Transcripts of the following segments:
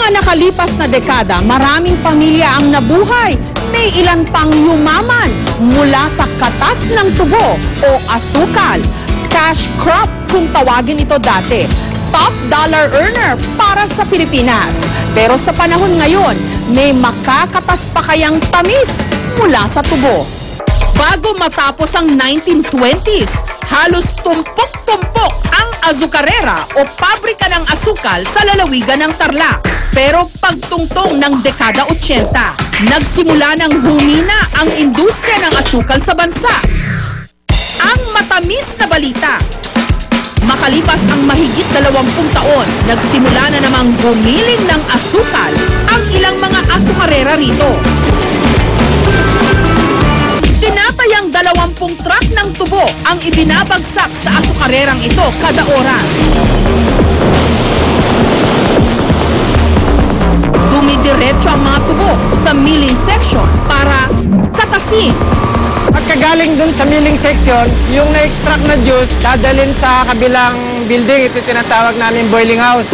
mga nakalipas na dekada, maraming pamilya ang nabuhay. May ilan pang yumaman mula sa katas ng tubo o asukal. Cash crop kung tawagin ito dati. Top dollar earner para sa Pilipinas. Pero sa panahon ngayon, may makakatas pa kayang tamis mula sa tubo. Bago matapos ang 1920s, halos tumpok-tumpok ang azukarera o pabrika ng asukal sa lalawigan ng Tarlac. Pero pagtungtong ng dekada 80, nagsimula ng humina ang industriya ng asukal sa bansa. Ang matamis na balita, makalipas ang mahigit 20 taon, nagsimula na namang gumiling ng asukal ang ilang mga asukarera rito. Tinatayang 20 truck ng tubo ang ibinabagsak sa asukarerang ito kada oras. Dumidiretso ang mga tubo sa milling section para katasin. Pagkagaling dun sa milling section, yung na-extract na juice, dadalhin sa kabilang building. Ito tinatawag namin boiling house.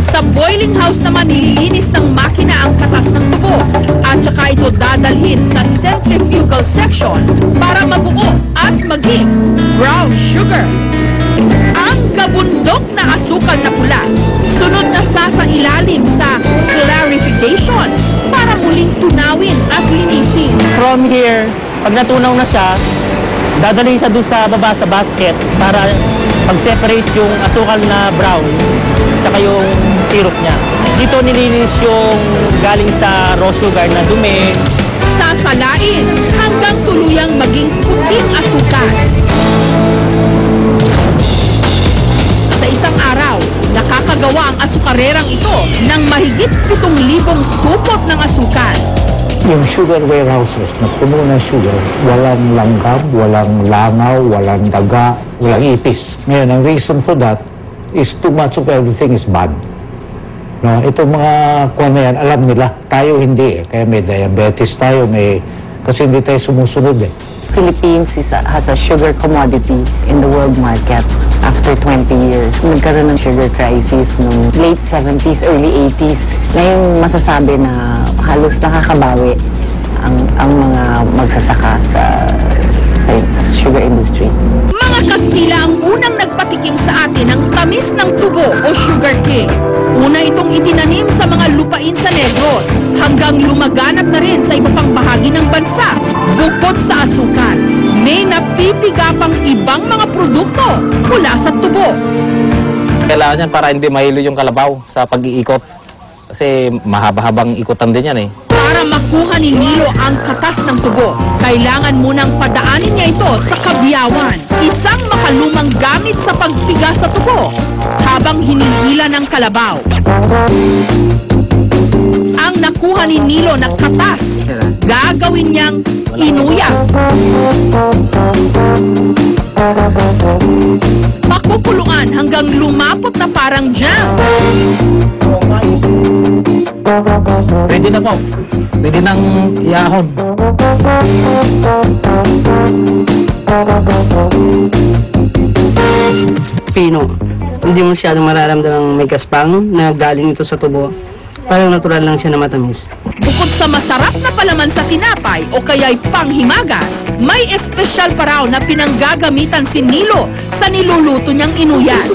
Sa boiling house naman, nililinis ng makina ang katas ng tubo at saka ito dadalhin sa centrifugal section para mabuo at maging brown sugar. Ang kabundok na asukal na pula, sunod na sasailalim sa clarification para muling tunawin at linisin. From here, pag natunaw na siya, dadalhin siya doon sa baba sa basket para pag-separate yung asukal na brown tsaka yung syrup niya. Dito nililinis yung galing sa raw sugar na dumi. Sasalain hanggang tuluyang maging puting asukal. Sa isang araw, nakakagawa ang asukarerang ito ng mahigit 7,000 supot ng asukal. Yung sugar warehouses na puno ng sugar, walang langgam, walang langaw, walang daga, walang ipis. Ngayon, ang reason for that is too much of everything is bad. No, itong mga kuwan na yan, alam nila. Tayo hindi eh. Kaya may diabetes tayo, kasi hindi tayo sumusunod eh. Philippines has a sugar commodity in the world market after 20 years. Nagkaroon ng sugar crisis noong late 70s, early 80s. Ngayon masasabi na halos nakakabawi ang mga magsasaka sa sugar industry. Mga Kastila ang unang nagpatikim sa atin ng tamis ng tubo o sugar cane. Una itong itinanim sa mga lupain sa Negros hanggang lumaganap na rin sa iba pang bahagi ng bansa. Bukod sa asukal, may napipiga pang ibang mga produkto mula sa tubo. Kailangan yan para hindi mahilo yung kalabaw sa pag-iikot. Kasi mahaba-habang ikutan din yan eh. Para makuha ni Nilo ang katas ng tubo, kailangan munang padaanin niya ito sa kabyawan, isang makalumang gamit sa pagpiga sa tubo, habang hinihila ng kalabaw. Ang nakuha ni Nilo na katas, gagawin niyang inuya. Pakukuluan hanggang lumapot na parang jam. Pwede na po. Pwede nang iahon. Pino, hindi mo masyadong mararamdaman may gaspang na galing ito sa tubo. Parang natural lang siya na matamis. Bukod sa masarap na palaman sa tinapay o kaya'y panghimagas, may espesyal pa raw na pinanggagamitan si Nilo sa niluluto niyang inuyan.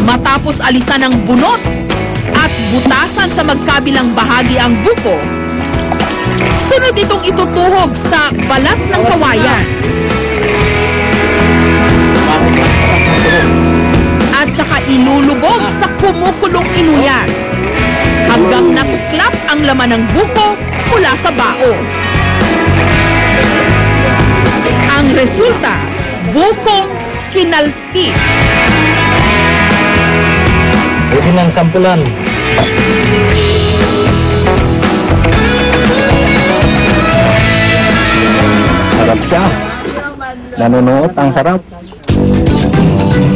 Matapos alisan ng bunot at butasan sa magkabilang bahagi ang buko, sunod itong itutuhog sa balat ng kawayan. At saka ilulubog sa kumukulong inuyan hanggang natuklap ang laman ng buko mula sa bao. Ang resulta, bukong kinalti. Pwede nang sampulan. Sarap siya. Nanunuot ang sarap.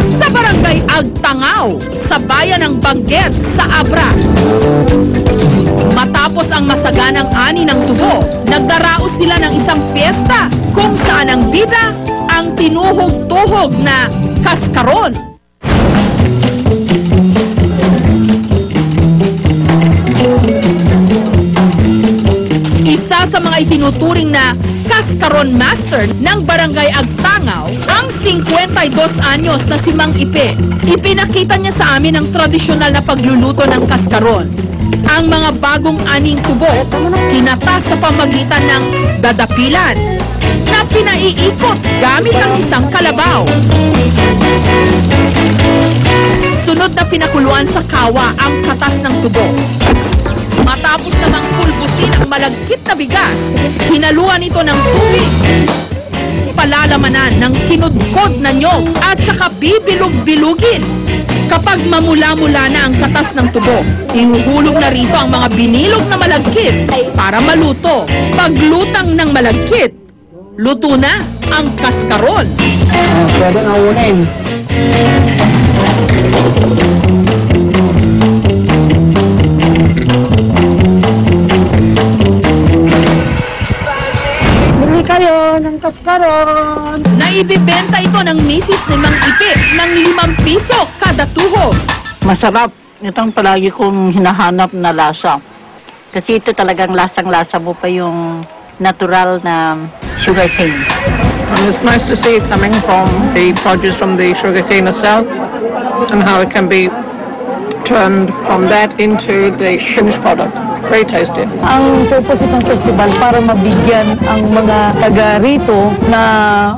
Sa barangay Agtangaw, sa bayan ng Bangged sa Abra. Matapos ang masaganang ani ng tubo, nagdaraos sila ng isang fiesta kung saan ang bida ang tinuhog-tuhog na kaskaron. ay tinuturing na kaskaron master ng Barangay Agtangaw ang 52 anyos na si Mang Ipe. Ipinakita niya sa amin ang tradisyonal na pagluluto ng kaskaron. Ang mga bagong aning tubo, kinatas sa pamagitan ng dadapilan na pinaiikot gamit ang isang kalabaw. Sunod na pinakuluan sa kawa ang katas ng tubo. Matapos namang pulbusin ang malagkit na bigas, hinaluan ito ng tubig. Palalamanan ng kinudkod na nyog at saka bibilog-bilugin. Kapag mamula-mula na ang katas ng tubo, inuhulog na rito ang mga binilog na malagkit para maluto. Paglutang ng malagkit, luto na ang kaskaron. Pwede na unin. Bili kayo ng kaskaron. Naibibenta ito ng misis ni Mang Ipe ng 5 piso kada tuhog. Masarap. Itong palagi kong hinahanap na lasa. Kasi ito talagang lasang-lasa mo pa yung natural na sugar cane. And it's nice to see it coming from the produce from the sugarcane itself and how it can be turned from that into the finished product. Very tasty. Ang purpose itong festival para mabigyan ang mga taga rito na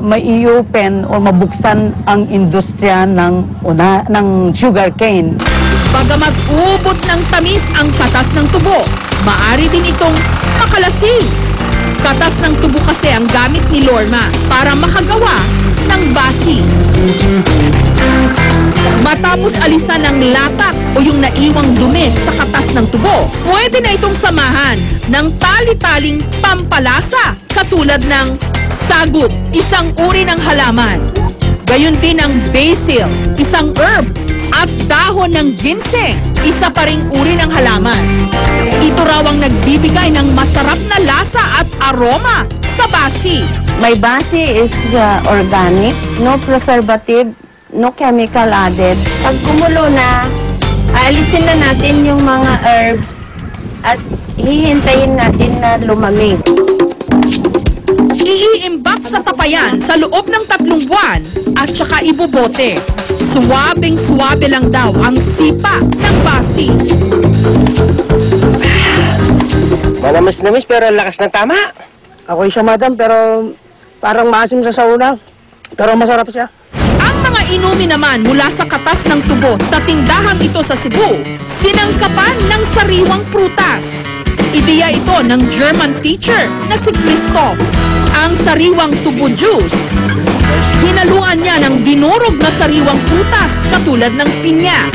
mai-open o mabuksan ang industriya ng sugarcane. Bagamat ubod ng tamis ang katas ng tubo, maari din itong makalasing. Katas ng tubo kasi ang gamit ni Lorma para makagawa ng basi. Matapos alisan ng latak o yung naiwang dumi sa katas ng tubo, pwede na itong samahan ng tali-taling pampalasa katulad ng sagut, isang uri ng halaman. Gayon din ang basil, isang herb, at dahon ng ginseng, isa pa ring uri ng halaman. Ito raw ang nagbibigay ng masarap na lasa at aroma sa basi. My basi is organic, no preservative, no chemical added. Pag kumulo na, aalisin na natin yung mga herbs at hihintayin natin na lumamig. Iiimbak sa tapayan sa loob ng 3 buwan at saka ibobote. Suwabing-suwabe lang daw ang sipa ng basi. Manamis-namis pero lakas ng tama. Ako siya, madam, pero parang maasim sa sauna. Pero masarap siya. Ang mga inumin naman mula sa katas ng tubo sa tindahang ito sa Cebu, sinangkapan ng sariwang prutas. Ideya ito ng German teacher na si Christoph. Ang sariwang tubo juice, hinaluan niya ng dinurog na sariwang prutas katulad ng pinya.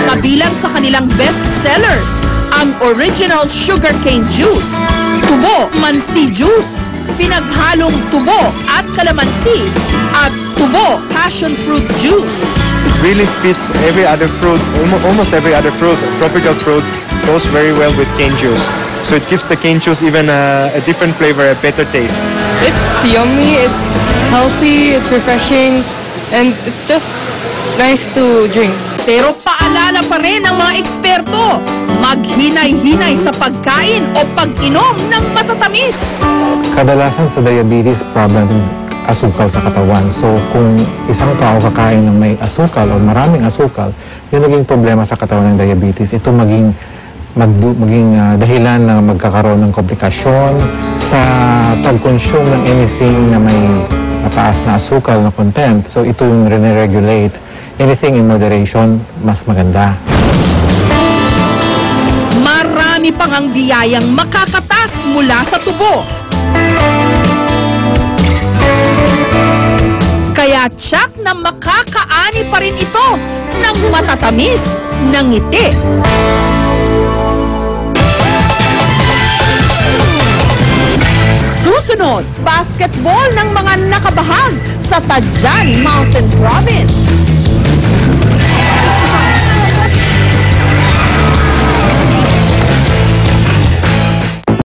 Kabilang sa kanilang best sellers, ang original sugarcane juice, tubo mansi juice, pinaghalong tubo at kalamansi, at tubo passion fruit juice. It really fits every other fruit, almost every other fruit, tropical fruit, goes very well with cane juice. So it gives the cane juice even a different flavor, a better taste. It's yummy, it's healthy, it's refreshing, and it's just nice to drink. Pero paalala pa rin ng mga eksperto, maghinay-hinay sa pagkain o pag-inom ng matatamis. Kadalasan sa diabetes, problem ng asukal sa katawan. So kung isang tao kakain ng may asukal o maraming asukal, yung naging problema sa katawan ng diabetes, ito maging dahilan na magkakaroon ng komplikasyon sa pag-consume ng anything na may mataas na asukal na content. So ito yung re-regulate. Anything in moderation, mas maganda. Marami pang ang biyayang makakatas mula sa tubo. Kaya tsak na makakaani pa rin ito ng matatamis ng ngiti. Susunod, basketball ng mga nakabahag sa Tadjan Mountain Province.